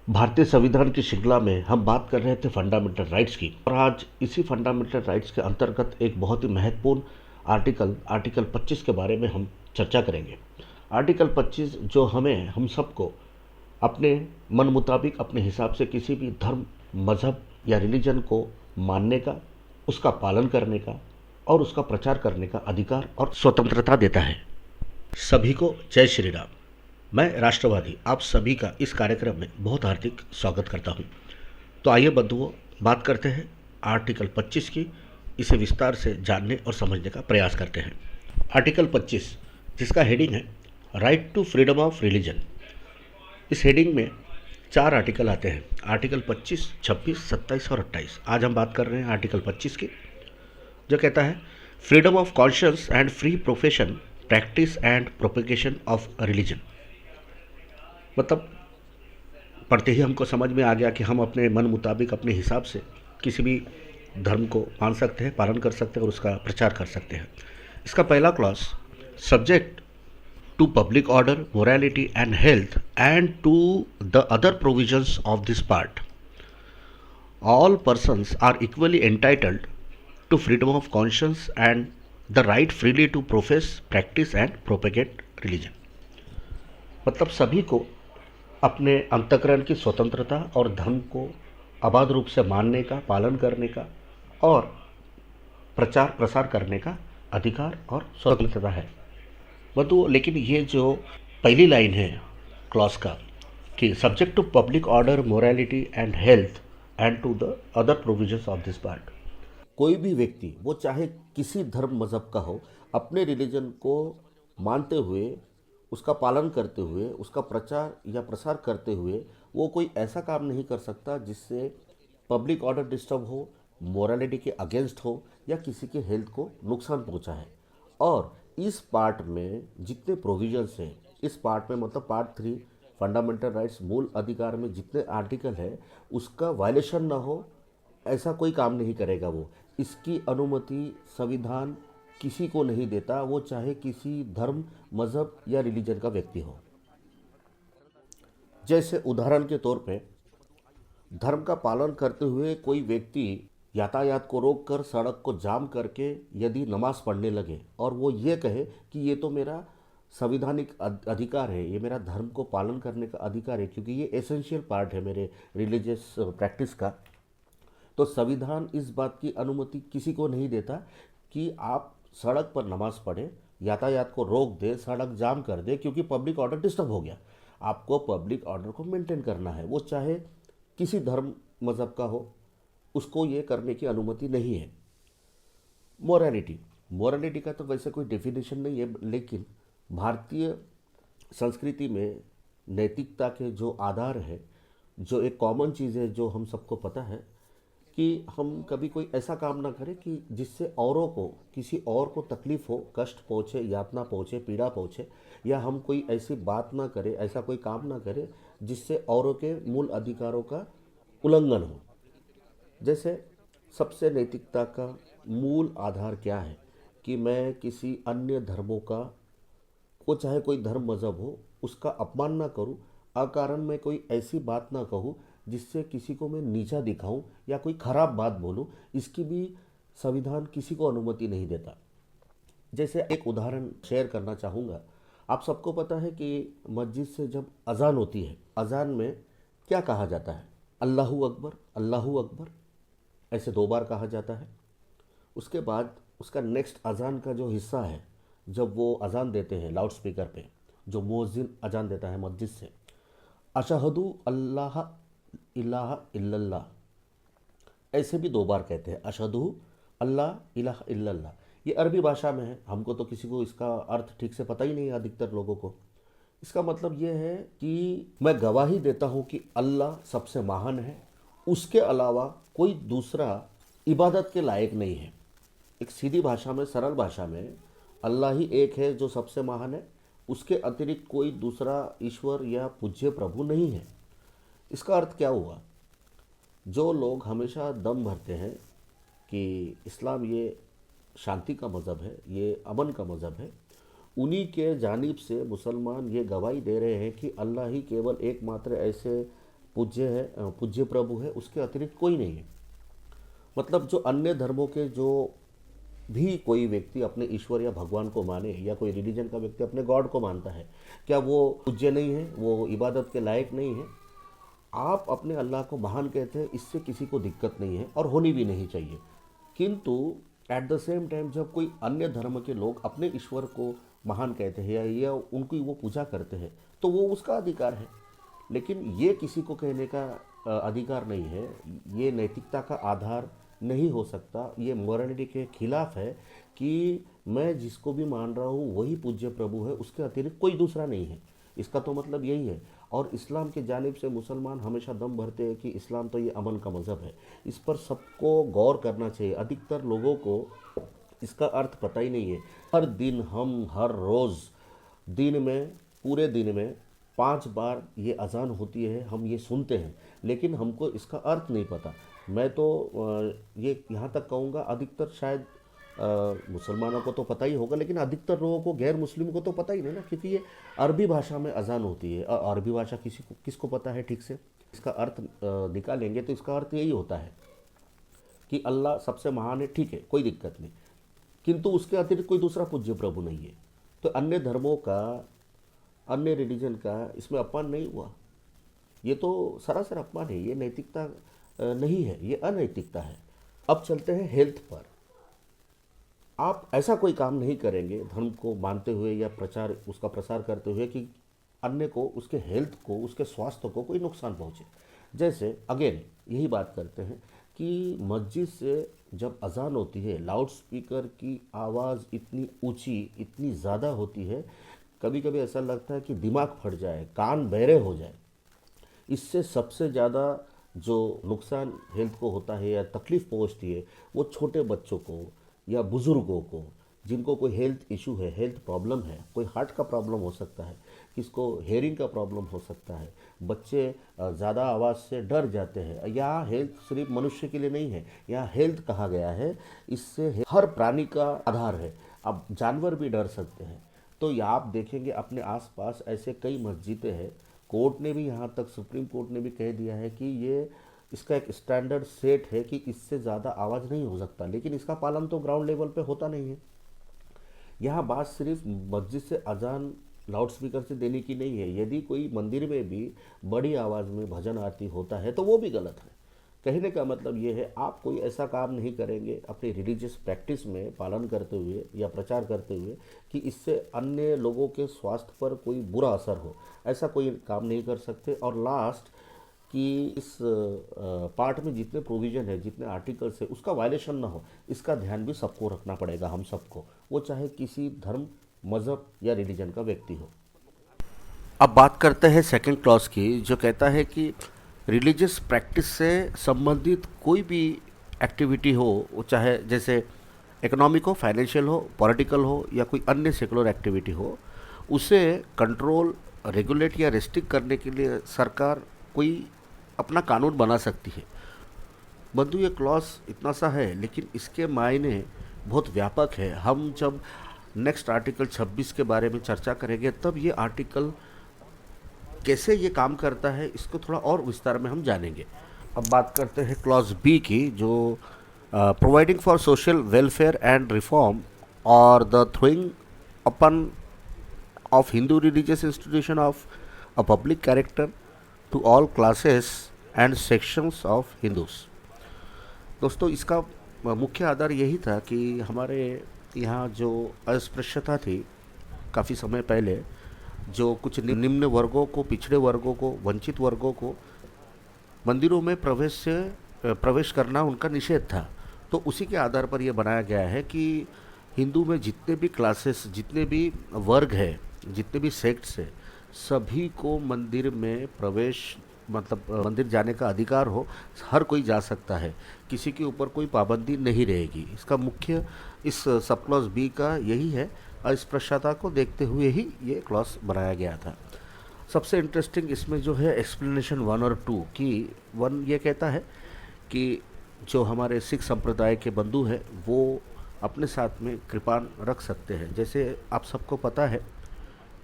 भारतीय संविधान की श्रृंखला में हम बात कर रहे थे फंडामेंटल राइट्स की, और आज इसी फंडामेंटल राइट्स के अंतर्गत एक बहुत ही महत्वपूर्ण आर्टिकल 25 के बारे में हम चर्चा करेंगे। आर्टिकल 25 जो हम सबको अपने मन मुताबिक अपने हिसाब से किसी भी धर्म, मजहब या रिलीजन को मानने का, उसका पालन करने का और उसका प्रचार करने का अधिकार और स्वतंत्रता देता है। सभी को जय श्री राम। मैं राष्ट्रवादी आप सभी का इस कार्यक्रम में बहुत हार्दिक स्वागत करता हूं। तो आइए बंधुओं, बात करते हैं आर्टिकल 25 की। इसे विस्तार से जानने और समझने का प्रयास करते हैं। आर्टिकल 25 जिसका हेडिंग है right to freedom of religion. इस हेडिंग में 4 आर्टिकल आते हैं, आर्टिकल 25, 26, 27 और 28। आज हम बात कर रहे हैं आर्टिकल 25 की, जो कहता है freedom of conscious and free profession, practice and propagation of religion. मतलब पढ़ते ही हमको समझ में आ गया कि हम अपने मन मुताबिक अपने हिसाब से किसी भी धर्म को मान सकते हैं, पालन कर सकते हैं और उसका प्रचार कर सकते हैं। इसका पहला clause, subject to public order, morality and health and to the other provisions of this part, all persons are equally entitled to freedom of conscience and the right freely to profess, practice and propagate religion. मतलब सभी को अपने अंतःकरण की स्वतंत्रता और धर्म को अबाध रूप से मानने का, पालन करने का और प्रचार प्रसार करने का अधिकार और स्वतंत्रता है। बंधुओं, लेकिन ये जो पहली लाइन है क्लॉज का कि subject to public order, morality and health and to the other provisions of this part, कोई भी व्यक्ति वो चाहे किसी धर्म मजहब का हो, अपने रिलीजन को मानते हुए, उसका पालन करते हुए, उसका प्रचार या प्रसार करते हुए वो कोई ऐसा काम नहीं कर सकता जिससे पब्लिक ऑर्डर डिस्टर्ब हो, मोरालिटी के अगेंस्ट हो या किसी के हेल्थ को नुकसान पहुंचाए। और इस पार्ट में जितने प्रोविजंस हैं, इस पार्ट में मतलब पार्ट 3 फंडामेंटल राइट्स, मूल अधिकार में जितने आर्टिकल है उसका वायलेशन ना हो, ऐसा कोई काम नहीं करेगा वो। इसकी अनुमति संविधान किसी को नहीं देता, वो चाहे किसी धर्म, मजहब या रिलीजन का व्यक्ति हो। जैसे उदाहरण के तौर पे धर्म का पालन करते हुए कोई व्यक्ति यातायात को रोककर, सड़क को जाम करके यदि नमाज पढ़ने लगे और वो ये कहे कि ये तो मेरा संविधानिक अधिकार है, ये मेरा धर्म को पालन करने का अधिकार है क्योंकि ये एसेंशियल पार्ट है मेरे रिलीजियस प्रैक्टिस का, तो संविधान इस बात की अनुमति किसी को नहीं देता कि आप सड़क पर नमाज पढ़े, यातायात को रोक दे, सड़क जाम कर दे क्योंकि पब्लिक ऑर्डर डिस्टर्ब हो गया। आपको पब्लिक ऑर्डर को मेंटेन करना है, वो चाहे किसी धर्म मजहब का हो, उसको ये करने की अनुमति नहीं है। मोरालिटी का तो वैसे कोई डेफिनेशन नहीं है, लेकिन भारतीय संस्कृति में नैतिकता के जो आधार है, जो एक कॉमन चीज़ है, जो हम सबको पता है कि हम कभी कोई ऐसा काम ना करें कि जिससे औरों को, किसी और को तकलीफ़ हो, कष्ट पहुँचे, यातना पहुँचे, पीड़ा पहुँचे, या हम कोई ऐसी बात ना करें, ऐसा कोई काम ना करें जिससे औरों के मूल अधिकारों का उल्लंघन हो। जैसे सबसे नैतिकता का मूल आधार क्या है कि मैं किसी अन्य धर्मों का, वो चाहे कोई धर्म मजहब हो, उसका अपमान ना करूं, अकारण मैं कोई ऐसी बात ना कहूं जिससे किसी को मैं नीचा दिखाऊं या कोई खराब बात बोलूं, इसकी भी संविधान किसी को अनुमति नहीं देता। जैसे एक उदाहरण शेयर करना चाहूँगा। आप सबको पता है कि मस्जिद से जब अजान होती है, अजान में क्या कहा जाता है? अल्लाहू अकबर, अल्लाहू अकबर, ऐसे 2 बार कहा जाता है। उसके बाद उसका नेक्स्ट अजान का जो हिस्सा है, जब वो अजान देते हैं लाउड स्पीकर पे, जो मुअज्जिन अजान देता है मस्जिद से, अशहदु अल्लाह इलाहा इल्लल्लाह, ऐसे भी 2 बार कहते हैं, अशहदु अल्लाह इलाहा इल्लल्लाह। ये अरबी भाषा में है, हमको तो किसी को इसका अर्थ ठीक से पता ही नहीं है, अधिकतर लोगों को। इसका मतलब ये है कि मैं गवाही देता हूँ कि अल्लाह सबसे महान है, उसके अलावा कोई दूसरा इबादत के लायक नहीं है। एक सीधी भाषा में, सरल भाषा में, अल्लाह ही एक है जो सबसे महान है, उसके अतिरिक्त कोई दूसरा ईश्वर या पूज्य प्रभु नहीं है। इसका अर्थ क्या हुआ? जो लोग हमेशा दम भरते हैं कि इस्लाम ये शांति का मज़हब है, ये अमन का मज़हब है, उन्हीं के जानिब से मुसलमान ये गवाही दे रहे हैं कि अल्लाह ही केवल एकमात्र ऐसे पूज्य है, पूज्य प्रभु है, उसके अतिरिक्त कोई नहीं है। मतलब जो अन्य धर्मों के जो भी कोई व्यक्ति अपने ईश्वर या भगवान को माने, या कोई रिलीजन का व्यक्ति अपने गॉड को मानता है, क्या वो पूज्य नहीं है, वो इबादत के लायक नहीं है? आप अपने अल्लाह को महान कहते हैं, इससे किसी को दिक्कत नहीं है और होनी भी नहीं चाहिए। किंतु एट द सेम टाइम जब कोई अन्य धर्म के लोग अपने ईश्वर को महान कहते हैं या उनकी वो पूजा करते हैं, तो वो उसका अधिकार है। लेकिन ये किसी को कहने का अधिकार नहीं है, ये नैतिकता का आधार नहीं हो सकता, ये मॉरलिटी के खिलाफ है कि मैं जिसको भी मान रहा हूँ वही पूज्य प्रभु है, उसके अतिरिक्त कोई दूसरा नहीं है। इसका तो मतलब यही है। और इस्लाम की जानिब से मुसलमान हमेशा दम भरते हैं कि इस्लाम तो ये अमन का मज़हब है। इस पर सबको गौर करना चाहिए। अधिकतर लोगों को इसका अर्थ पता ही नहीं है। हर दिन हम हर रोज़ दिन में, पूरे दिन में 5 बार ये अजान होती है, हम ये सुनते हैं, लेकिन हमको इसका अर्थ नहीं पता। मैं तो ये यहाँ तक कहूँगा, अधिकतर शायद मुसलमानों को तो पता ही होगा, लेकिन अधिकतर लोगों को, गैर मुस्लिम को तो पता ही नहीं ना, क्योंकि ये अरबी भाषा में अजान होती है। अरबी भाषा किसको पता है ठीक से? इसका अर्थ निकालेंगे तो इसका अर्थ यही होता है कि अल्लाह सबसे महान है, ठीक है, कोई दिक्कत नहीं, किंतु उसके अतिरिक्त कोई दूसरा पूज्य प्रभु नहीं है। तो अन्य धर्मों का, अन्य रिलीजन का इसमें अपमान नहीं हुआ? ये तो सरासर अपमान है, ये नैतिकता नहीं है, ये अनैतिकता है। अब चलते हैं हेल्थ पर। आप ऐसा कोई काम नहीं करेंगे धर्म को मानते हुए या उसका प्रसार करते हुए कि अन्य को, उसके हेल्थ को, उसके स्वास्थ्य को कोई नुकसान पहुँचे। जैसे अगेन यही बात करते हैं कि मस्जिद से जब अजान होती है, लाउड स्पीकर की आवाज़ इतनी ऊंची, इतनी ज़्यादा होती है, कभी कभी ऐसा लगता है कि दिमाग फट जाए, कान बहरे हो जाए। इससे सबसे ज़्यादा जो नुकसान हेल्थ को होता है या तकलीफ़ पहुंचती है, वो छोटे बच्चों को या बुज़ुर्गों को, जिनको कोई हेल्थ इशू है, हेल्थ प्रॉब्लम है, कोई हार्ट का प्रॉब्लम हो सकता है, किसको हेयरिंग का प्रॉब्लम हो सकता है, बच्चे ज़्यादा आवाज़ से डर जाते हैं। यहाँ हेल्थ सिर्फ मनुष्य के लिए नहीं है, यहाँ हेल्थ कहा गया है, इससे हर प्राणी का आधार है। अब जानवर भी डर सकते हैं। तो ये आप देखेंगे अपने आसपास ऐसे कई मस्जिदें हैं। कोर्ट ने भी, यहाँ तक सुप्रीम कोर्ट ने भी कह दिया है कि ये, इसका एक स्टैंडर्ड सेट है कि इससे ज़्यादा आवाज़ नहीं हो सकता, लेकिन इसका पालन तो ग्राउंड लेवल पे होता नहीं है। यहाँ बात सिर्फ मस्जिद से अजान लाउड स्पीकर से देने की नहीं है। यदि कोई मंदिर में भी बड़ी आवाज़ में भजन आरती होता है तो वो भी गलत है। कहने का मतलब ये है, आप कोई ऐसा काम नहीं करेंगे अपनी रिलीजियस प्रैक्टिस में पालन करते हुए या प्रचार करते हुए कि इससे अन्य लोगों के स्वास्थ्य पर कोई बुरा असर हो। ऐसा कोई काम नहीं कर सकते। और लास्ट कि इस पार्ट में जितने प्रोविज़न है, जितने आर्टिकल्स है, उसका वायलेशन ना हो, इसका ध्यान भी सबको रखना पड़ेगा, हम सबको, वो चाहे किसी धर्म, मज़हब या रिलीजन का व्यक्ति हो। अब बात करते हैं सेकंड क्लॉज की, जो कहता है कि रिलीजियस प्रैक्टिस से संबंधित कोई भी एक्टिविटी हो, वो चाहे जैसे इकोनॉमिक हो, फाइनेंशियल हो, पॉलिटिकल हो या कोई अन्य सेकुलर एक्टिविटी हो, उसे कंट्रोल, रेगुलेट या रेस्ट्रिक्ट करने के लिए सरकार कोई अपना कानून बना सकती है। बंधु, ये क्लॉज इतना सा है, लेकिन इसके मायने बहुत व्यापक है। हम जब नेक्स्ट आर्टिकल 26 के बारे में चर्चा करेंगे, तब ये आर्टिकल कैसे ये काम करता है, इसको थोड़ा और विस्तार में हम जानेंगे। अब बात करते हैं क्लॉज बी की, जो providing for social welfare and reform और the throwing open of Hindu religious institution of a public character to all classes and sections of Hindus. दोस्तों, इसका मुख्य आधार यही था कि हमारे यहाँ जो अस्पृश्यता थी काफ़ी समय पहले, जो कुछ निम्न वर्गों को, पिछड़े वर्गों को, वंचित वर्गों को मंदिरों में प्रवेश करना उनका निषेध था। तो उसी के आधार पर यह बनाया गया है कि हिंदू में जितने भी क्लासेस, जितने भी वर्ग हैं, जितने भी सेक्ट्स हैं, सभी को मंदिर में प्रवेश, मतलब मंदिर जाने का अधिकार हो, हर कोई जा सकता है, किसी के ऊपर कोई पाबंदी नहीं रहेगी। इसका मुख्य इस सब क्लॉज बी का यही है। अस्पृश्यता को देखते हुए ही ये क्लॉज बनाया गया था। सबसे इंटरेस्टिंग इसमें जो है एक्सप्लेनेशन 1 और 2 की। 1 ये कहता है कि जो हमारे सिख संप्रदाय के बंधु हैं वो अपने साथ में कृपान रख सकते हैं। जैसे आप सबको पता है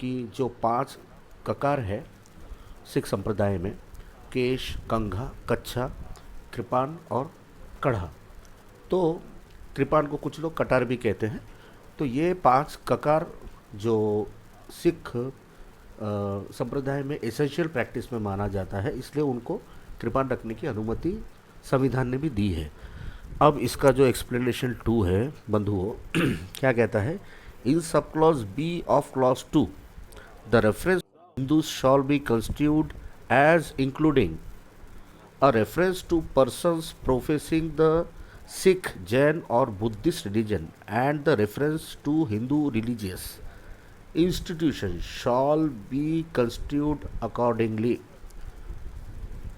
कि जो 5 ककार है सिख संप्रदाय में, केश, कंघा, कच्छा, कृपान और कढ़ा। तो कृपान को कुछ लोग कटार भी कहते हैं। तो ये 5 ककार जो सिख संप्रदाय में एसेंशियल प्रैक्टिस में माना जाता है, इसलिए उनको कृपान रखने की अनुमति संविधान ने भी दी है। अब इसका जो एक्सप्लेनेशन 2 है बंधुओं, क्या कहता है, in sub clause B of clause 2 the reference Hindus shall be construed as including a reference to persons professing the Sikh, Jain or Buddhist religion and the reference to Hindu religious institutions shall be constituted accordingly।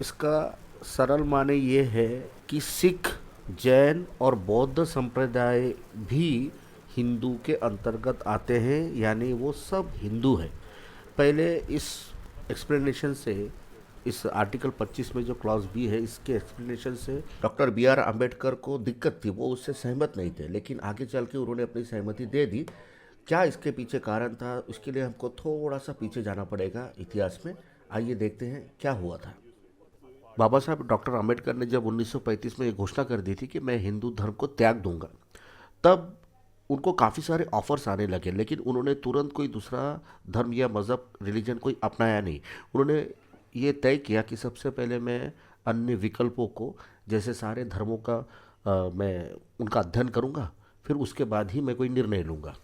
इसका सरल माने ये है कि सिख, जैन और बौद्ध संप्रदाय भी हिंदू के अंतर्गत आते हैं, यानी वो सब हिंदू है। पहले इस एक्सप्लेनेशन से, इस आर्टिकल 25 में जो क्लॉज बी है, इसके एक्सप्लेनेशन से डॉक्टर बी आर अम्बेडकर को दिक्कत थी, वो उससे सहमत नहीं थे, लेकिन आगे चल के उन्होंने अपनी सहमति दे दी। क्या इसके पीछे कारण था, उसके लिए हमको थोड़ा सा पीछे जाना पड़ेगा इतिहास में। आइए देखते हैं क्या हुआ था। बाबा साहब डॉक्टर अम्बेडकर ने जब 1935 में ये घोषणा कर दी थी कि मैं हिंदू धर्म को त्याग दूंगा, तब उनको काफ़ी सारे ऑफर्स आने लगे, लेकिन उन्होंने तुरंत कोई दूसरा धर्म या मज़हब, रिलीजन कोई अपनाया नहीं। उन्होंने ये तय किया कि सबसे पहले मैं अन्य विकल्पों को, जैसे सारे धर्मों का मैं उनका अध्ययन करूँगा, फिर उसके बाद ही मैं कोई निर्णय लूँगा।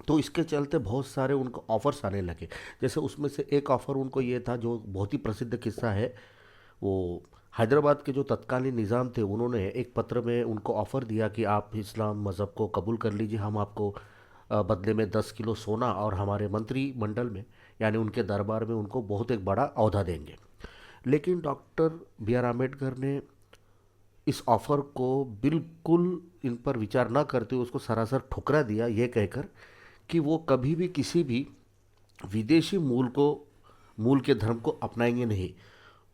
तो इसके चलते बहुत सारे उनको ऑफ़र्स आने लगे। जैसे उसमें से एक ऑफ़र उनको ये था, जो बहुत ही प्रसिद्ध किस्सा है, वो हैदराबाद के जो तत्कालीन निज़ाम थे, उन्होंने एक पत्र में उनको ऑफ़र दिया कि आप इस्लाम मज़हब को कबूल कर लीजिए, हम आपको बदले में 10 किलो सोना और हमारे मंत्रिमंडल में, यानी उनके दरबार में, उनको बहुत एक बड़ा औहदा देंगे। लेकिन डॉक्टर बी आर अम्बेडकर ने इस ऑफ़र को बिल्कुल इन पर विचार न करते हुए उसको सरासर ठुकरा दिया, ये कहकर कि वो कभी भी किसी भी विदेशी मूल के धर्म को अपनाएंगे नहीं,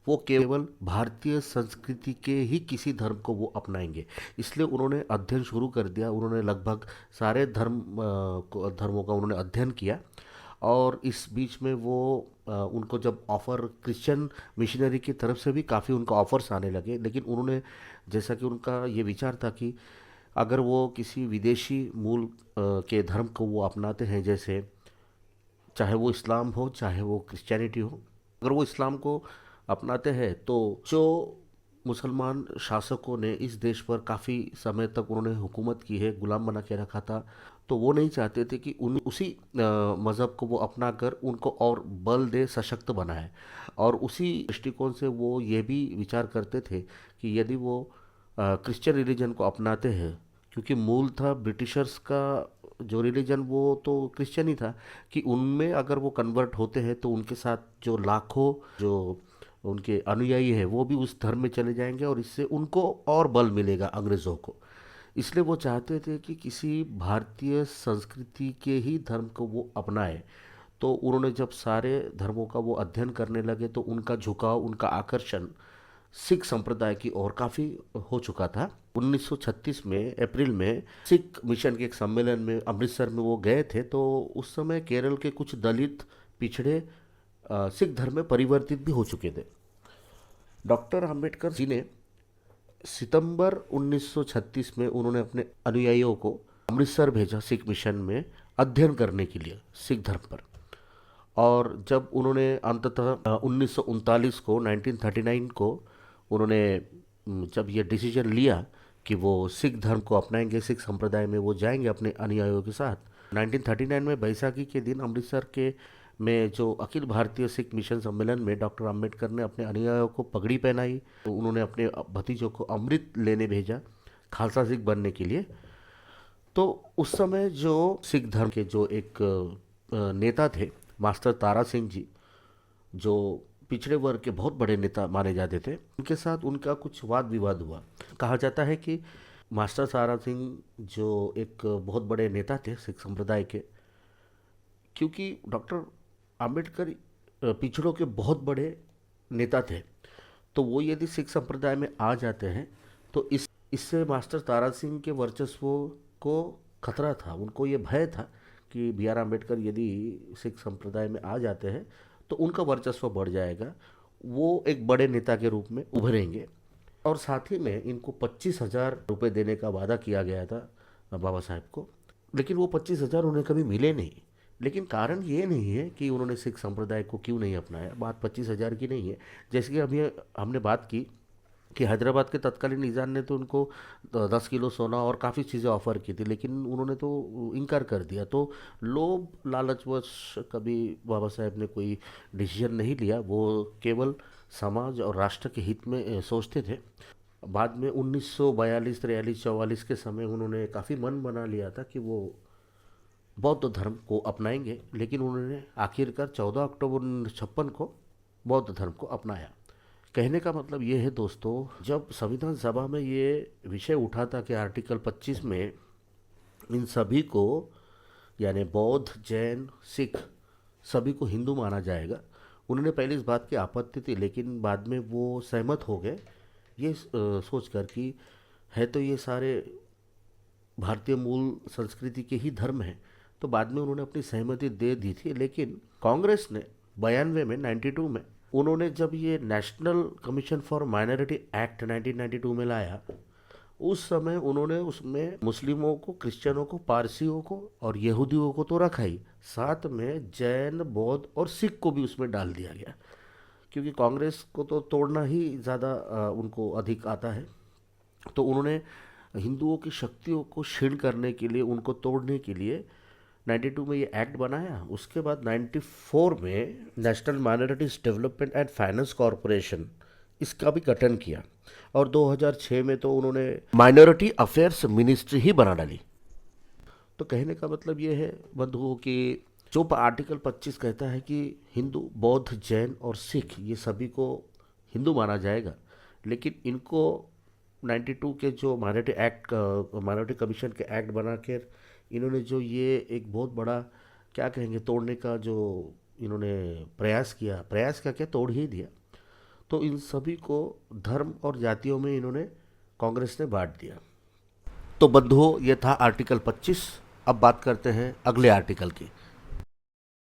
वो केवल भारतीय संस्कृति के ही किसी धर्म को वो अपनाएंगे। इसलिए उन्होंने अध्ययन शुरू कर दिया। उन्होंने लगभग सारे धर्मों का उन्होंने अध्ययन किया, और इस बीच में वो उनको जब ऑफ़र क्रिश्चियन मिशनरी की तरफ से भी काफ़ी उनको ऑफ़र्स आने लगे, लेकिन उन्होंने, जैसा कि उनका ये विचार था कि अगर वो किसी विदेशी मूल के धर्म को वो अपनाते हैं, जैसे चाहे वो इस्लाम हो चाहे वो क्रिश्चियनिटी हो, अगर वो इस्लाम को अपनाते हैं तो जो मुसलमान शासकों ने इस देश पर काफ़ी समय तक उन्होंने हुकूमत की है, गुलाम बना के रखा था, तो वो नहीं चाहते थे कि उसी मज़हब को वो अपना कर उनको और बल दे, सशक्त बनाए। और उसी दृष्टिकोण से वो ये भी विचार करते थे कि यदि वो क्रिश्चियन रिलीजन को अपनाते हैं, क्योंकि मूल था ब्रिटिशर्स का जो रिलीजन, वो तो क्रिश्चियन ही था, कि उनमें अगर वो कन्वर्ट होते हैं तो उनके साथ जो लाखों जो उनके अनुयायी हैं वो भी उस धर्म में चले जाएंगे, और इससे उनको और बल मिलेगा अंग्रेज़ों को। इसलिए वो चाहते थे कि किसी भारतीय संस्कृति के ही धर्म को वो अपनाए। तो उन्होंने जब सारे धर्मों का वो अध्ययन करने लगे, तो उनका झुकाव, उनका आकर्षण सिख संप्रदाय की ओर काफ़ी हो चुका था। 1936 में अप्रैल में सिख मिशन के एक सम्मेलन में अमृतसर में वो गए थे, तो उस समय केरल के कुछ दलित पिछड़े सिख धर्म में परिवर्तित भी हो चुके थे। डॉक्टर अंबेडकर जी ने सितंबर 1936 में उन्होंने अपने अनुयायियों को अमृतसर भेजा सिख मिशन में अध्ययन करने के लिए सिख धर्म पर। और जब उन्होंने अंततः 1939 को उन्होंने जब ये डिसीजन लिया कि वो सिख धर्म को अपनाएंगे, सिख संप्रदाय में वो जाएंगे अपने अनुयायियों के साथ, 1939 में बैसाखी के दिन अमृतसर के में जो अखिल भारतीय सिख मिशन सम्मेलन में डॉक्टर अंबेडकर ने अपने अनुयायियों को पगड़ी पहनाई, तो उन्होंने अपने भतीजों को अमृत लेने भेजा खालसा सिख बनने के लिए। तो उस समय जो सिख धर्म के जो एक नेता थे, मास्टर तारा सिंह जी, जो पिछड़े वर्ग के बहुत बड़े नेता माने जाते थे, उनके साथ उनका कुछ वाद विवाद हुआ। कहा जाता है कि मास्टर तारा सिंह जो एक बहुत बड़े नेता थे सिख संप्रदाय के, क्योंकि डॉक्टर अंबेडकर पिछड़ों के बहुत बड़े नेता थे, तो वो यदि सिख संप्रदाय में आ जाते हैं तो इससे मास्टर तारा सिंह के वर्चस्व को खतरा था। उनको ये भय था कि बी आर अम्बेडकर यदि सिख संप्रदाय में आ जाते हैं तो उनका वर्चस्व बढ़ जाएगा, वो एक बड़े नेता के रूप में उभरेंगे। और साथ ही में इनको 25,000 रुपये देने का वादा किया गया था बाबा साहेब को, लेकिन वो 25,000 उन्हें कभी मिले नहीं। लेकिन कारण ये नहीं है कि उन्होंने सिख संप्रदाय को क्यों नहीं अपनाया, बात 25,000 की नहीं है। जैसे कि अभी हमने बात की कि हैदराबाद के तत्कालीन निज़ाम ने तो उनको 10 किलो सोना और काफ़ी चीज़ें ऑफ़र की थी, लेकिन उन्होंने तो इनकार कर दिया। तो लोभ लालचवश कभी बाबा साहेब ने कोई डिसीजन नहीं लिया, वो केवल समाज और राष्ट्र के हित में सोचते थे। बाद में 1942, 43, 44 के समय उन्होंने काफ़ी मन बना लिया था कि वो बौद्ध धर्म को अपनाएंगे, लेकिन उन्होंने आखिरकार 14 अक्टूबर 1956 को बौद्ध धर्म को अपनाया। कहने का मतलब ये है दोस्तों, जब संविधान सभा में ये विषय उठा था कि आर्टिकल 25 में इन सभी को, यानी बौद्ध, जैन, सिख, सभी को हिंदू माना जाएगा, उन्होंने पहले इस बात की आपत्ति थी, लेकिन बाद में वो सहमत हो गए ये सोचकर कि है तो ये सारे भारतीय मूल संस्कृति के ही धर्म हैं। तो बाद में उन्होंने अपनी सहमति दे दी थी। लेकिन कांग्रेस ने 92 में, 92 में उन्होंने जब ये national commission for minority act 1992 में लाया, उस समय उन्होंने उसमें मुस्लिमों को, क्रिश्चियनों को, पारसियों को और यहूदियों को तो रखा ही, साथ में जैन, बौद्ध और सिख को भी उसमें डाल दिया गया, क्योंकि कांग्रेस को तो तोड़ना ही ज़्यादा उनको अधिक आता है। तो उन्होंने हिंदुओं की शक्तियों को क्षीण करने के लिए, उनको तोड़ने के लिए 92 में ये एक्ट बनाया। उसके बाद 94 में national minorities development and finance corporation, इसका भी गठन किया। और 2006 में तो उन्होंने माइनॉरिटी अफेयर्स मिनिस्ट्री ही बना डाली। तो कहने का मतलब ये है बंधुओं कि जो आर्टिकल 25 कहता है कि हिंदू, बौद्ध, जैन और सिख ये सभी को हिंदू माना जाएगा, लेकिन इनको 92 के जो माइनॉरिटी एक्ट, माइनॉरिटी कमीशन के एक्ट बना कर इन्होंने जो ये एक बहुत बड़ा, क्या कहेंगे, तोड़ने का जो इन्होंने प्रयास किया, प्रयास क्या तोड़ ही दिया। तो इन सभी को धर्म और जातियों में इन्होंने, कांग्रेस ने बांट दिया। तो बंधुओं, ये था आर्टिकल 25। अब बात करते हैं अगले आर्टिकल की।